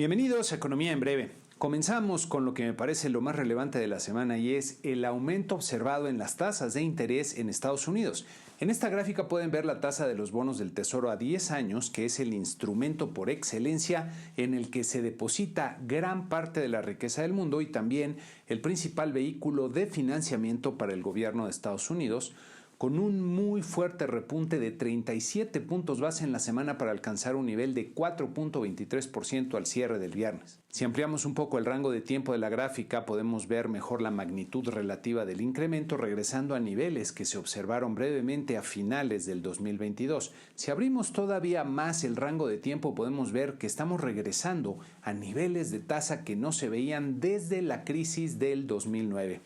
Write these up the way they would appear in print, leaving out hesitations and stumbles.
Bienvenidos a Economía en Breve. Comenzamos con lo que me parece lo más relevante de la semana y es el aumento observado en las tasas de interés en Estados Unidos. En esta gráfica pueden ver la tasa de los bonos del Tesoro a 10 años, que es el instrumento por excelencia en el que se deposita gran parte de la riqueza del mundo y también el principal vehículo de financiamiento para el gobierno de Estados Unidos, con un muy fuerte repunte de 37 puntos base en la semana para alcanzar un nivel de 4.23% al cierre del viernes. Si ampliamos un poco el rango de tiempo de la gráfica, podemos ver mejor la magnitud relativa del incremento, regresando a niveles que se observaron brevemente a finales del 2022. Si abrimos todavía más el rango de tiempo, podemos ver que estamos regresando a niveles de tasa que no se veían desde la crisis del 2009.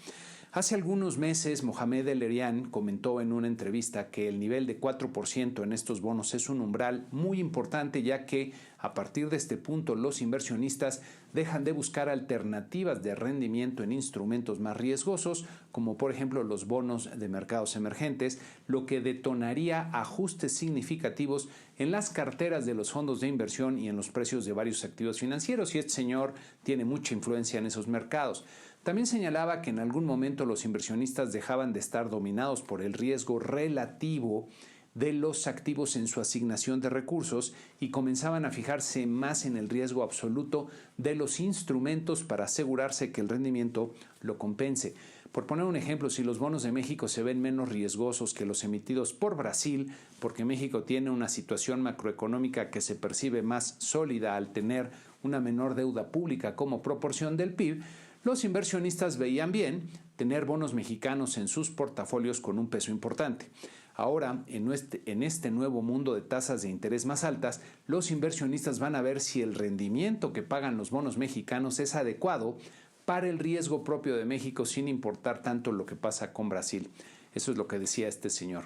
Hace algunos meses, Mohamed El-Erian comentó en una entrevista que el nivel de 4% en estos bonos es un umbral muy importante, ya que a partir de este punto los inversionistas dejan de buscar alternativas de rendimiento en instrumentos más riesgosos, como por ejemplo los bonos de mercados emergentes, lo que detonaría ajustes significativos en las carteras de los fondos de inversión y en los precios de varios activos financieros, y este señor tiene mucha influencia en esos mercados. También señalaba que en algún momento los inversionistas dejaban de estar dominados por el riesgo relativo de los activos en su asignación de recursos y comenzaban a fijarse más en el riesgo absoluto de los instrumentos para asegurarse que el rendimiento lo compense. Por poner un ejemplo, si los bonos de México se ven menos riesgosos que los emitidos por Brasil, porque México tiene una situación macroeconómica que se percibe más sólida al tener una menor deuda pública como proporción del PIB, los inversionistas veían bien tener bonos mexicanos en sus portafolios con un peso importante. Ahora, en este nuevo mundo de tasas de interés más altas, los inversionistas van a ver si el rendimiento que pagan los bonos mexicanos es adecuado para el riesgo propio de México, sin importar tanto lo que pasa con Brasil. Eso es lo que decía este señor.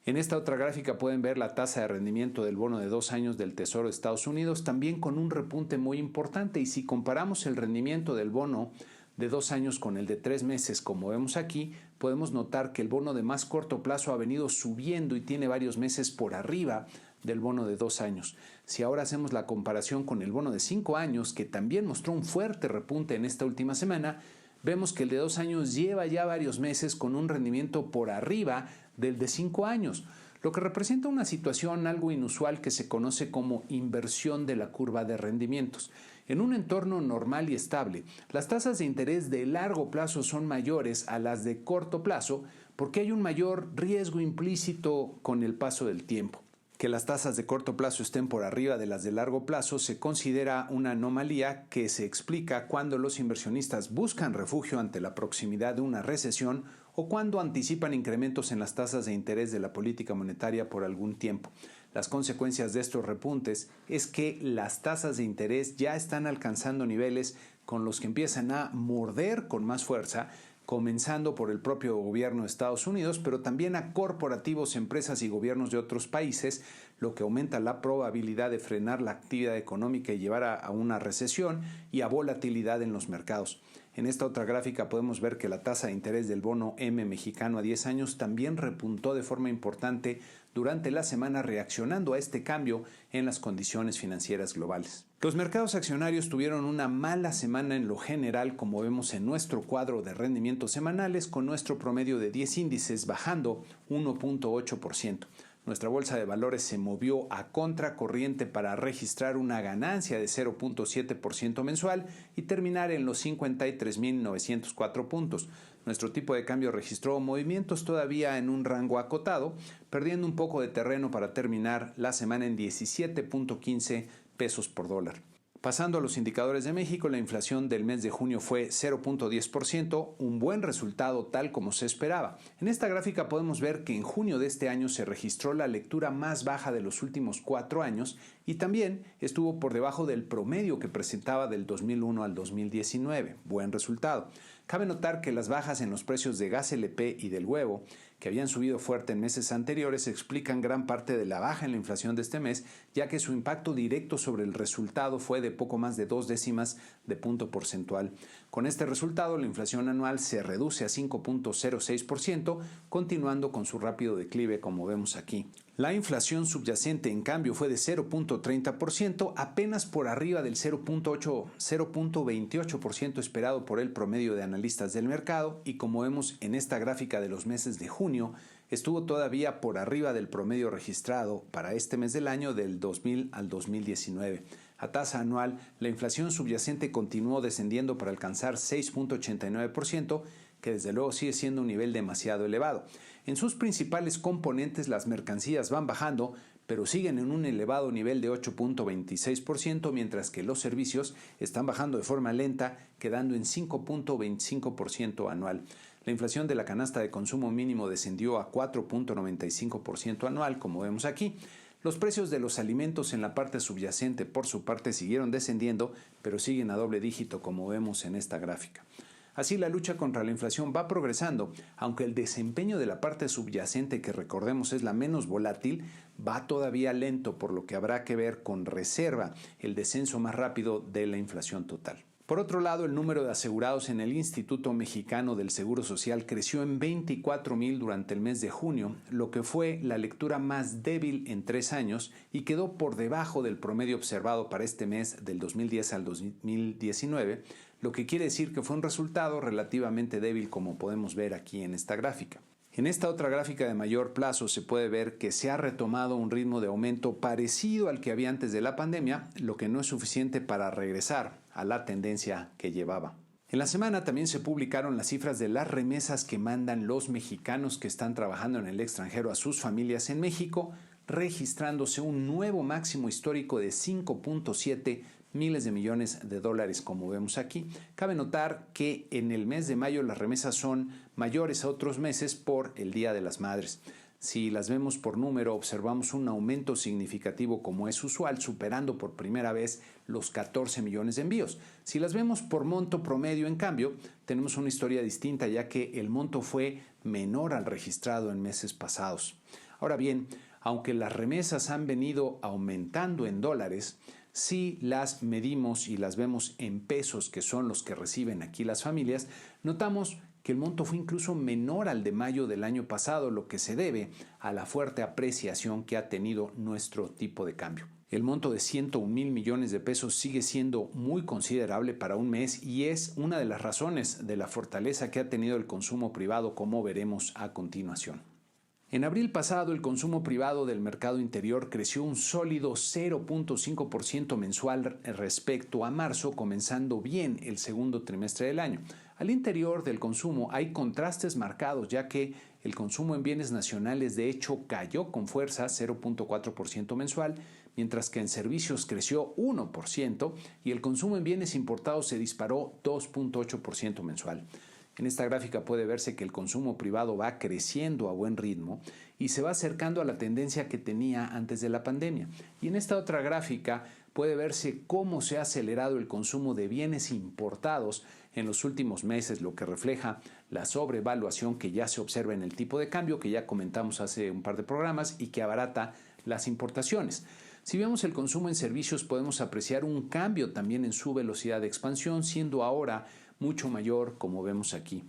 En esta otra gráfica pueden ver la tasa de rendimiento del bono de 2 años del Tesoro de Estados Unidos, también con un repunte muy importante. Y si comparamos el rendimiento del bono de 2 años con el de 3 meses, como vemos aquí, podemos notar que el bono de más corto plazo ha venido subiendo y tiene varios meses por arriba del bono de 2 años. Si ahora hacemos la comparación con el bono de 5 años, que también mostró un fuerte repunte en esta última semana, vemos que el de 2 años lleva ya varios meses con un rendimiento por arriba del de 5 años, lo que representa una situación algo inusual que se conoce como inversión de la curva de rendimientos. En un entorno normal y estable, las tasas de interés de largo plazo son mayores a las de corto plazo porque hay un mayor riesgo implícito con el paso del tiempo. Que las tasas de corto plazo estén por arriba de las de largo plazo se considera una anomalía que se explica cuando los inversionistas buscan refugio ante la proximidad de una recesión o cuando anticipan incrementos en las tasas de interés de la política monetaria por algún tiempo. Las consecuencias de estos repuntes es que las tasas de interés ya están alcanzando niveles con los que empiezan a morder con más fuerza, comenzando por el propio gobierno de Estados Unidos, pero también a corporativos, empresas y gobiernos de otros países, lo que aumenta la probabilidad de frenar la actividad económica y llevar a una recesión y a volatilidad en los mercados. En esta otra gráfica podemos ver que la tasa de interés del bono M mexicano a 10 años también repuntó de forma importante durante la semana, reaccionando a este cambio en las condiciones financieras globales. Los mercados accionarios tuvieron una mala semana en lo general, como vemos en nuestro cuadro de rendimientos semanales, con nuestro promedio de 10 índices bajando 1.8%. Nuestra bolsa de valores se movió a contracorriente para registrar una ganancia de 0.7% mensual y terminar en los 53.904 puntos. Nuestro tipo de cambio registró movimientos todavía en un rango acotado, perdiendo un poco de terreno para terminar la semana en 17.15 pesos por dólar. Pasando a los indicadores de México, la inflación del mes de junio fue 0.10%, un buen resultado tal como se esperaba. En esta gráfica podemos ver que en junio de este año se registró la lectura más baja de los últimos 4 años y también estuvo por debajo del promedio que presentaba del 2001 al 2019. Buen resultado. Cabe notar que las bajas en los precios de gas LP y del huevo, que habían subido fuerte en meses anteriores, explican gran parte de la baja en la inflación de este mes, ya que su impacto directo sobre el resultado fue de poco más de 0.2 décimas de punto porcentual. Con este resultado, la inflación anual se reduce a 5.06%, continuando con su rápido declive como vemos aquí. La inflación subyacente, en cambio, fue de 0.30%, apenas por arriba del 0.28% esperado por el promedio de analistas del mercado, y como vemos en esta gráfica de los meses de junio, estuvo todavía por arriba del promedio registrado para este mes del año del 2000 al 2019. A tasa anual, la inflación subyacente continuó descendiendo para alcanzar 6.89%, que desde luego sigue siendo un nivel demasiado elevado. En sus principales componentes, las mercancías van bajando, pero siguen en un elevado nivel de 8.26%, mientras que los servicios están bajando de forma lenta, quedando en 5.25% anual. La inflación de la canasta de consumo mínimo descendió a 4.95% anual, como vemos aquí. Los precios de los alimentos en la parte subyacente, por su parte, siguieron descendiendo, pero siguen a doble dígito, como vemos en esta gráfica. Así, la lucha contra la inflación va progresando, aunque el desempeño de la parte subyacente, que recordemos es la menos volátil, va todavía lento, por lo que habrá que ver con reserva el descenso más rápido de la inflación total. Por otro lado, el número de asegurados en el Instituto Mexicano del Seguro Social creció en 24,000 durante el mes de junio, lo que fue la lectura más débil en 3 años y quedó por debajo del promedio observado para este mes del 2010 al 2019, lo que quiere decir que fue un resultado relativamente débil, como podemos ver aquí en esta gráfica. En esta otra gráfica de mayor plazo se puede ver que se ha retomado un ritmo de aumento parecido al que había antes de la pandemia, lo que no es suficiente para regresar a la tendencia que llevaba. En la semana también se publicaron las cifras de las remesas que mandan los mexicanos que están trabajando en el extranjero a sus familias en México, registrándose un nuevo máximo histórico de 5.7 miles de millones de dólares, como vemos aquí. Cabe notar que en el mes de mayo las remesas son mayores a otros meses por el Día de las Madres. Si las vemos por número, observamos un aumento significativo, como es usual, superando por primera vez los 14 millones de envíos. Si las vemos por monto promedio, en cambio, tenemos una historia distinta, ya que el monto fue menor al registrado en meses pasados. Ahora bien, aunque las remesas han venido aumentando en dólares, si las medimos y las vemos en pesos, que son los que reciben aquí las familias, notamos que el monto fue incluso menor al de mayo del año pasado, lo que se debe a la fuerte apreciación que ha tenido nuestro tipo de cambio. El monto de 101,000 millones de pesos sigue siendo muy considerable para un mes y es una de las razones de la fortaleza que ha tenido el consumo privado, como veremos a continuación. En abril pasado, el consumo privado del mercado interior creció un sólido 0.5% mensual respecto a marzo, comenzando bien el segundo trimestre del año. Al interior del consumo hay contrastes marcados, ya que el consumo en bienes nacionales de hecho cayó con fuerza 0.4% mensual, mientras que en servicios creció 1% y el consumo en bienes importados se disparó 2.8% mensual. En esta gráfica puede verse que el consumo privado va creciendo a buen ritmo y se va acercando a la tendencia que tenía antes de la pandemia. Y en esta otra gráfica puede verse cómo se ha acelerado el consumo de bienes importados en los últimos meses, lo que refleja la sobrevaluación que ya se observa en el tipo de cambio, que ya comentamos hace un par de programas, y que abarata las importaciones. Si vemos el consumo en servicios, podemos apreciar un cambio también en su velocidad de expansión, siendo ahora mucho mayor, como vemos aquí.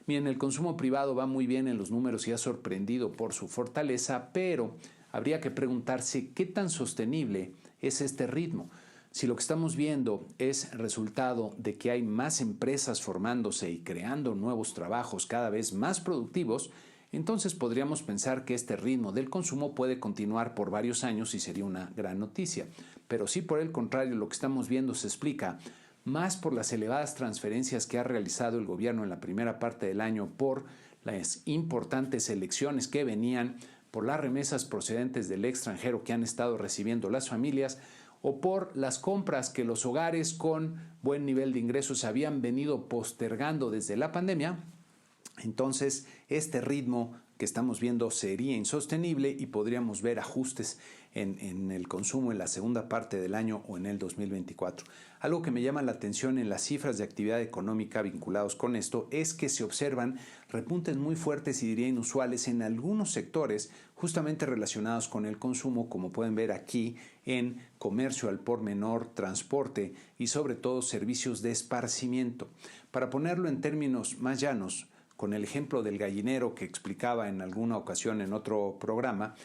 Bien, el consumo privado va muy bien en los números y ha sorprendido por su fortaleza, pero habría que preguntarse qué tan sostenible es este ritmo. Si lo que estamos viendo es resultado de que hay más empresas formándose y creando nuevos trabajos cada vez más productivos, entonces podríamos pensar que este ritmo del consumo puede continuar por varios años y sería una gran noticia. Pero si por el contrario lo que estamos viendo se explica más por las elevadas transferencias que ha realizado el gobierno en la primera parte del año, por las importantes elecciones que venían, por las remesas procedentes del extranjero que han estado recibiendo las familias, o por las compras que los hogares con buen nivel de ingresos habían venido postergando desde la pandemia, entonces este ritmo que estamos viendo sería insostenible y podríamos ver ajustes en el consumo en la segunda parte del año o en el 2024. Algo que me llama la atención en las cifras de actividad económica vinculados con esto es que se observan repuntes muy fuertes y diría inusuales en algunos sectores justamente relacionados con el consumo, como pueden ver aquí en comercio al por menor, transporte y sobre todo servicios de esparcimiento. Para ponerlo en términos más llanos, con el ejemplo del gallinero que explicaba en alguna ocasión en otro programa,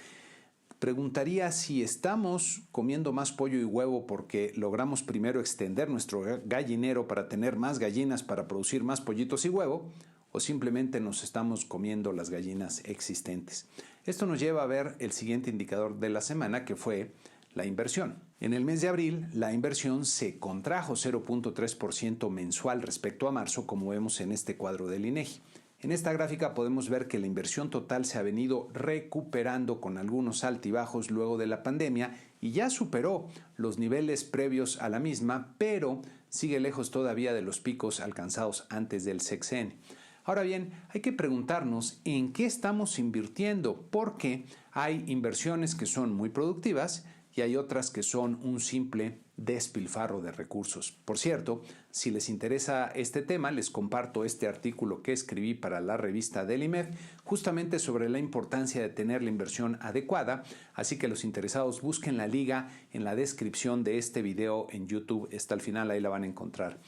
preguntaría si estamos comiendo más pollo y huevo porque logramos primero extender nuestro gallinero para tener más gallinas para producir más pollitos y huevo, o simplemente nos estamos comiendo las gallinas existentes. Esto nos lleva a ver el siguiente indicador de la semana, que fue la inversión. En el mes de abril, la inversión se contrajo 0.3% mensual respecto a marzo, como vemos en este cuadro del INEGI. En esta gráfica podemos ver que la inversión total se ha venido recuperando con algunos altibajos luego de la pandemia y ya superó los niveles previos a la misma, pero sigue lejos todavía de los picos alcanzados antes del sexenio. Ahora bien, hay que preguntarnos en qué estamos invirtiendo, porque hay inversiones que son muy productivas y hay otras que son un simple despilfarro de recursos. Por cierto, si les interesa este tema, les comparto este artículo que escribí para la revista del IMEF, justamente sobre la importancia de tener la inversión adecuada, así que los interesados busquen la liga en la descripción de este video en YouTube, está al final, ahí la van a encontrar.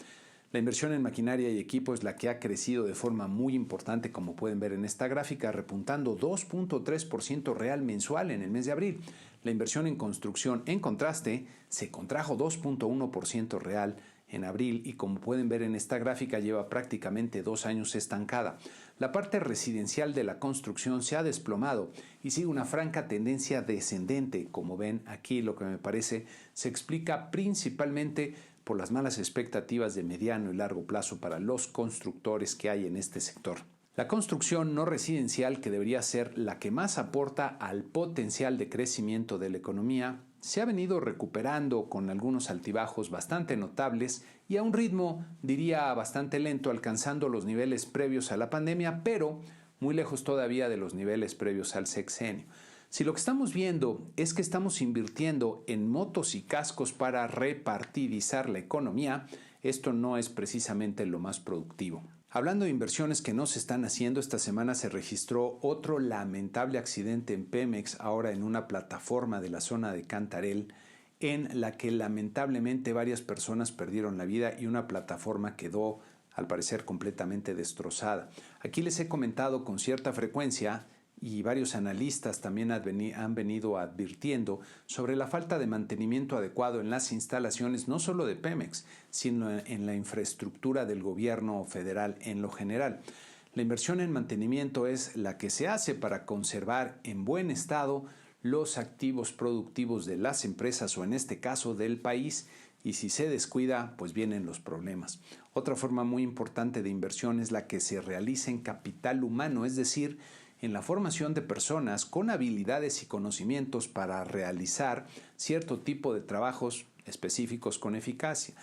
La inversión en maquinaria y equipo es la que ha crecido de forma muy importante, como pueden ver en esta gráfica, repuntando 2.3% real mensual en el mes de abril. La inversión en construcción, en contraste, se contrajo 2.1% real en abril y, como pueden ver en esta gráfica, lleva prácticamente 2 años estancada. La parte residencial de la construcción se ha desplomado y sigue una franca tendencia descendente. Como ven aquí, lo que me parece se explica principalmente por las malas expectativas de mediano y largo plazo para los constructores que hay en este sector. La construcción no residencial, que debería ser la que más aporta al potencial de crecimiento de la economía, se ha venido recuperando con algunos altibajos bastante notables y a un ritmo, diría, bastante lento, alcanzando los niveles previos a la pandemia, pero muy lejos todavía de los niveles previos al sexenio. Si lo que estamos viendo es que estamos invirtiendo en motos y cascos para repartidizar la economía, esto no es precisamente lo más productivo. Hablando de inversiones que no se están haciendo, esta semana se registró otro lamentable accidente en Pemex, ahora en una plataforma de la zona de Cantarell, en la que lamentablemente varias personas perdieron la vida y una plataforma quedó, al parecer, completamente destrozada. Aquí les he comentado con cierta frecuencia, y varios analistas también han venido advirtiendo sobre la falta de mantenimiento adecuado en las instalaciones no solo de Pemex, sino en la infraestructura del gobierno federal en lo general. La inversión en mantenimiento es la que se hace para conservar en buen estado los activos productivos de las empresas o en este caso del país, y si se descuida, pues vienen los problemas. Otra forma muy importante de inversión es la que se realiza en capital humano, es decir, en la formación de personas con habilidades y conocimientos para realizar cierto tipo de trabajos específicos con eficacia.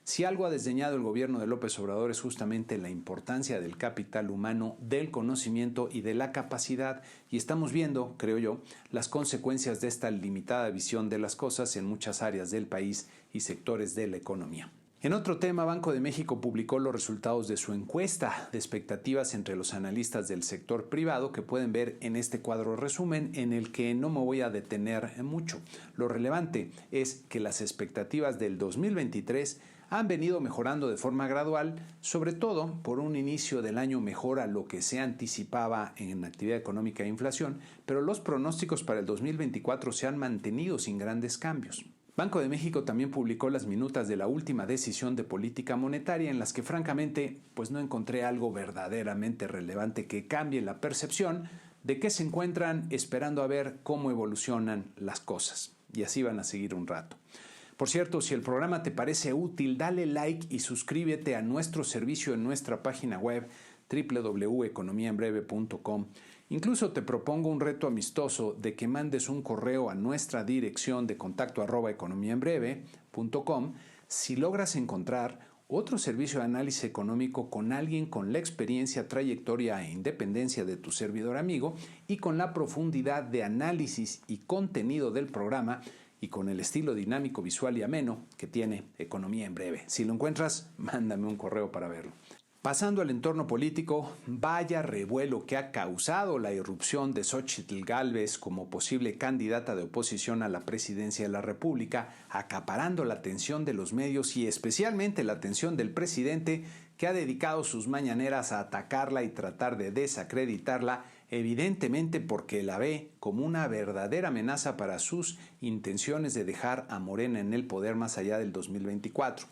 Si algo ha desdeñado el gobierno de López Obrador es justamente la importancia del capital humano, del conocimiento y de la capacidad, y estamos viendo, creo yo, las consecuencias de esta limitada visión de las cosas en muchas áreas del país y sectores de la economía. En otro tema, Banco de México publicó los resultados de su encuesta de expectativas entre los analistas del sector privado, que pueden ver en este cuadro resumen, en el que no me voy a detener mucho. Lo relevante es que las expectativas del 2023 han venido mejorando de forma gradual, sobre todo por un inicio del año mejor a lo que se anticipaba en actividad económica e inflación, pero los pronósticos para el 2024 se han mantenido sin grandes cambios. Banco de México también publicó las minutas de la última decisión de política monetaria, en las que francamente pues no encontré algo verdaderamente relevante que cambie la percepción de que se encuentran esperando a ver cómo evolucionan las cosas, y así van a seguir un rato. Por cierto, si el programa te parece útil, dale like y suscríbete a nuestro servicio en nuestra página web www.economiaenbreve.com. Incluso te propongo un reto amistoso de que mandes un correo a nuestra dirección de contacto @economiaenbreve.com si logras encontrar otro servicio de análisis económico con alguien con la experiencia, trayectoria e independencia de tu servidor amigo y con la profundidad de análisis y contenido del programa y con el estilo dinámico, visual y ameno que tiene Economía en Breve. Si lo encuentras, mándame un correo para verlo. Pasando al entorno político, vaya revuelo que ha causado la irrupción de Xóchitl Gálvez como posible candidata de oposición a la presidencia de la República, acaparando la atención de los medios y especialmente la atención del presidente, que ha dedicado sus mañaneras a atacarla y tratar de desacreditarla evidentemente porque la ve como una verdadera amenaza para sus intenciones de dejar a Morena en el poder más allá del 2024.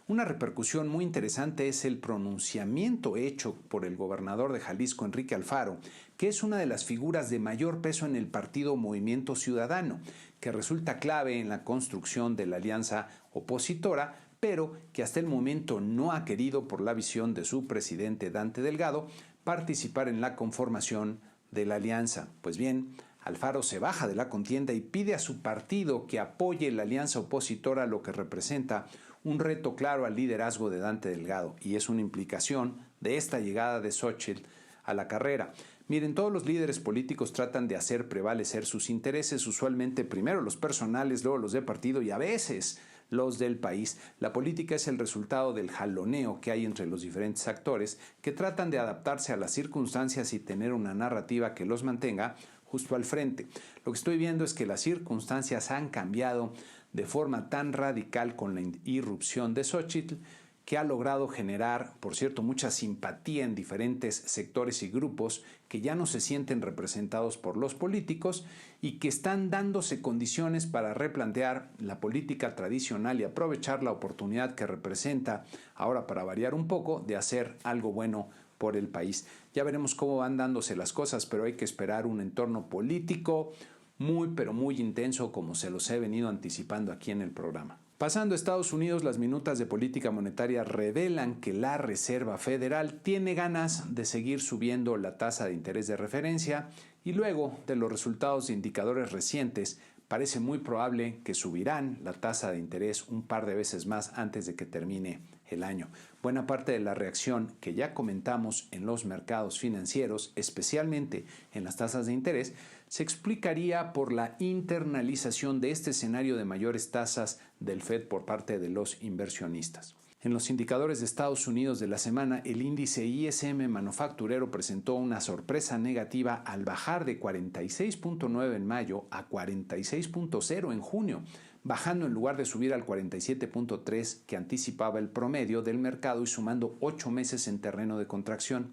Una repercusión muy interesante es el pronunciamiento hecho por el gobernador de Jalisco, Enrique Alfaro, que es una de las figuras de mayor peso en el partido Movimiento Ciudadano, que resulta clave en la construcción de la alianza opositora, pero que hasta el momento no ha querido, por la visión de su presidente Dante Delgado, participar en la conformación de la alianza. Pues bien, Alfaro se baja de la contienda y pide a su partido que apoye la alianza opositora, lo que representa un reto claro al liderazgo de Dante Delgado, y es una implicación de esta llegada de Xóchitl a la carrera. Miren, todos los líderes políticos tratan de hacer prevalecer sus intereses, usualmente primero los personales, luego los de partido y a veces los del país. La política es el resultado del jaloneo que hay entre los diferentes actores que tratan de adaptarse a las circunstancias y tener una narrativa que los mantenga justo al frente. Lo que estoy viendo es que las circunstancias han cambiado de forma tan radical con la irrupción de Xóchitl, que ha logrado generar, por cierto, mucha simpatía en diferentes sectores y grupos que ya no se sienten representados por los políticos y que están dándose condiciones para replantear la política tradicional y aprovechar la oportunidad que representa, ahora para variar un poco, de hacer algo bueno por el país. Ya veremos cómo van dándose las cosas, pero hay que esperar un entorno político muy, pero muy intenso, como se los he venido anticipando aquí en el programa. Pasando a Estados Unidos, las minutas de política monetaria revelan que la Reserva Federal tiene ganas de seguir subiendo la tasa de interés de referencia y luego de los resultados de indicadores recientes, parece muy probable que subirán la tasa de interés un par de veces más antes de que termine el año. Buena parte de la reacción que ya comentamos en los mercados financieros, especialmente en las tasas de interés, se explicaría por la internalización de este escenario de mayores tasas del Fed por parte de los inversionistas. En los indicadores de Estados Unidos de la semana, el índice ISM manufacturero presentó una sorpresa negativa al bajar de 46.9 en mayo a 46.0 en junio, bajando en lugar de subir al 47.3 que anticipaba el promedio del mercado y sumando 8 meses en terreno de contracción.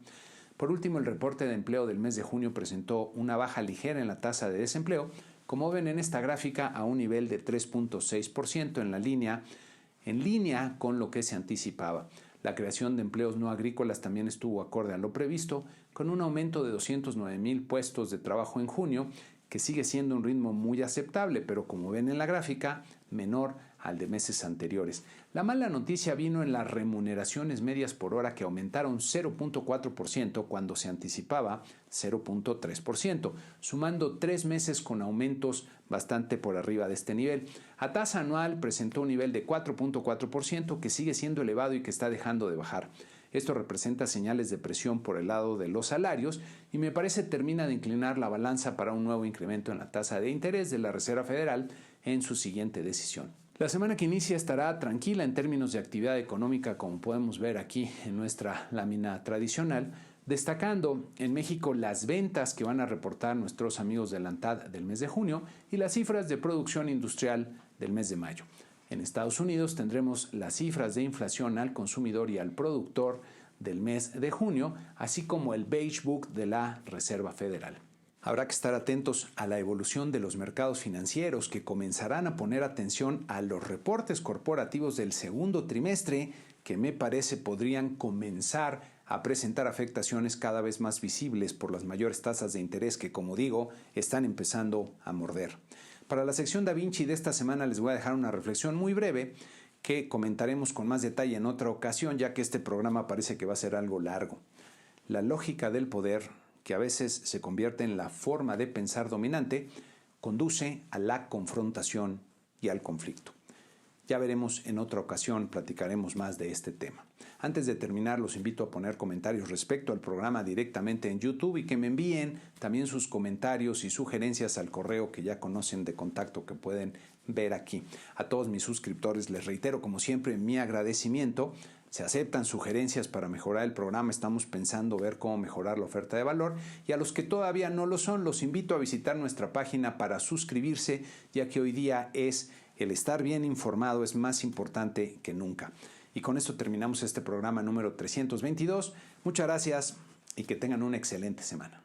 Por último, el reporte de empleo del mes de junio presentó una baja ligera en la tasa de desempleo, como ven en esta gráfica, a un nivel de 3.6% en línea con lo que se anticipaba. La creación de empleos no agrícolas también estuvo acorde a lo previsto, con un aumento de 209,000 puestos de trabajo en junio, que sigue siendo un ritmo muy aceptable, pero como ven en la gráfica, menor al de meses anteriores. La mala noticia vino en las remuneraciones medias por hora, que aumentaron 0.4% cuando se anticipaba 0.3%, sumando 3 meses con aumentos bastante por arriba de este nivel. A tasa anual presentó un nivel de 4.4% que sigue siendo elevado y que está dejando de bajar. Esto representa señales de presión por el lado de los salarios y me parece termina de inclinar la balanza para un nuevo incremento en la tasa de interés de la Reserva Federal en su siguiente decisión. La semana que inicia estará tranquila en términos de actividad económica, como podemos ver aquí en nuestra lámina tradicional, destacando en México las ventas que van a reportar nuestros amigos de la ANTAD del mes de junio y las cifras de producción industrial del mes de mayo. En Estados Unidos tendremos las cifras de inflación al consumidor y al productor del mes de junio, así como el Beige Book de la Reserva Federal. Habrá que estar atentos a la evolución de los mercados financieros, que comenzarán a poner atención a los reportes corporativos del segundo trimestre, que me parece podrían comenzar a presentar afectaciones cada vez más visibles por las mayores tasas de interés que, como digo, están empezando a morder. Para la sección Da Vinci de esta semana les voy a dejar una reflexión muy breve que comentaremos con más detalle en otra ocasión, ya que este programa parece que va a ser algo largo. La lógica del poder, que a veces se convierte en la forma de pensar dominante, conduce a la confrontación y al conflicto. Ya veremos en otra ocasión, platicaremos más de este tema. Antes de terminar, los invito a poner comentarios respecto al programa directamente en YouTube y que me envíen también sus comentarios y sugerencias al correo que ya conocen de contacto que pueden ver aquí. A todos mis suscriptores les reitero, como siempre, mi agradecimiento. Se aceptan sugerencias para mejorar el programa, estamos pensando ver cómo mejorar la oferta de valor, y a los que todavía no lo son, los invito a visitar nuestra página para suscribirse, ya que hoy día el estar bien informado es más importante que nunca. Y con esto terminamos este programa número 322. Muchas gracias y que tengan una excelente semana.